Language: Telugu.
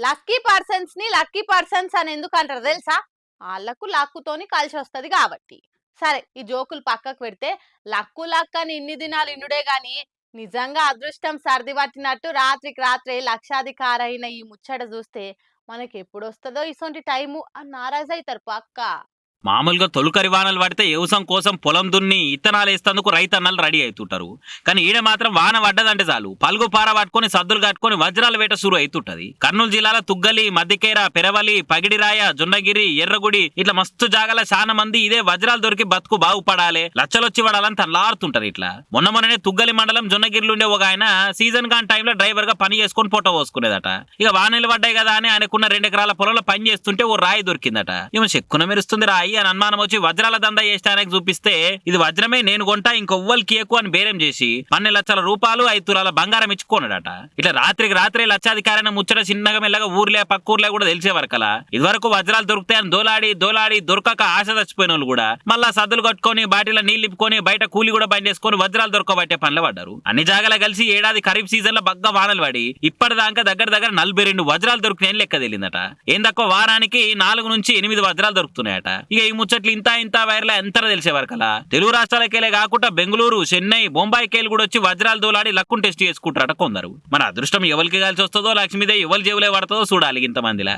లక్కీ పర్సన్స్ అని ఎందుకు అంటారు తెలుసా? వాళ్ళకు లక్కుతోని కలిసి వస్తది కాబట్టి. సరే ఈ జోకులు పక్కకు పెడితే లక్ అని ఇన్ని దినాలు ఇన్నుడే గాని నిజంగా అదృష్టం సర్ది పట్టినట్టు రాత్రికి రాత్రే లక్షాధికారైన ఈ ముచ్చట చూస్తే మనకి ఎప్పుడొస్తదో ఇసొంటి టైము అని నారాజైతారు పక్కా. మామూలుగా తొలకరి వానలు పడితే వ్యవసాయం కోసం పొలం దున్ని ఇత్తనాలు వేస్తందుకు రైతన్నలు రెడీ అవుతుంటారు. కానీ ఈడ మాత్రం వాన పడ్డదంటే చాలు పలుగు పార పట్టుకొని సద్దులు కట్టుకొని వజ్రాల వేట సురు అవుతుంటది. కర్నూలు జిల్లాలో తుగ్గలి, మద్దికేర, పెరవలి, పగిడిరాయ, జొన్నగిరి, ఎర్రగుడి ఇట్లా మస్తు జాగాల చాలా మంది ఇదే వజ్రాలు దొరికి బతుకు బాగుపడాలి, లచ్చలొచ్చి పడాలని తల్లారుతుంటారు. ఇట్లా మొన్ననే తుగ్గలి మండలం జొన్నగిరిలో ఉండే ఒక ఆయన సీజన్ కాని టైంలో డ్రైవర్ గా పని చేసుకొని పొట్ట పోసుకునేదట. ఇక వానలు పడ్డాయి కదా అని ఆయనకున్న 2 ఎకరాల పొలంలో పని చేస్తుంటే ఓ రాయి దొరికిందట. ఈమె చెక్కున మెరుస్తుంది రాయి అని అనుమానం వచ్చి వజ్రాల దందా చేస్తానికి చూపిస్తే ఇది వజ్రమే, నేను కొంటా ఇంకొవ్వరికి ఎక్కువ అని బేరం చేసి 12 లక్షల రూపాయలు 5 తులాల బంగారం ఇచ్చుకోనడట. ఇట్లా రాత్రికి రాత్రే లక్షాధికారైన ముచ్చట చిన్నగా మెల్లగా ఊర్లే పక్కూర్లే కూడా తెలిసే వరకలా ఇదివరకు వజ్రాలు దొరుకుతాయని దోలాడి దొరకక ఆశ చచ్చిపోయిన వాళ్ళు కూడా మళ్ళా సద్దులు కట్టుకొని బాటిలో నీళ్ళు నింపుకొని బయట కూలి కూడా బంద్ చేసుకొని వజ్రాలు దొరకబట్టే పనులు పడ్డారు. అన్ని జాగాల కలిసి ఏడాది ఖరీఫ్ సీజన్ లో బగ్గ వానలు పడి ఇప్పటిదాకా దగ్గర 42 వజ్రాలు దొరికినాయని లెక్క తెలియదట. ఏం తక్కువ వారానికి 4 నుంచి 8 వజ్రాలు దొరుకుతున్నాయట. ఇక ఈ ముచ్చట్లు ఇంత వైర్ల ఎంత తెలిసే వరకలా తెలుగు రాష్ట్రాలకెళ్ళే కాకుండా బెంగళూరు, చెన్నై, బొంబాయికేళ్ళు కూడా వచ్చి వజ్రాలు దోలాడి లక్కును టెస్ట్ చేసుకుంటారట కొందరు. మన అదృష్టం ఎవరికి కలిసి వస్తుందో, లక్ష్మీదేవి ఎవరి జేబులే పడుతుందో చూడాలి ఇంతమందిలా.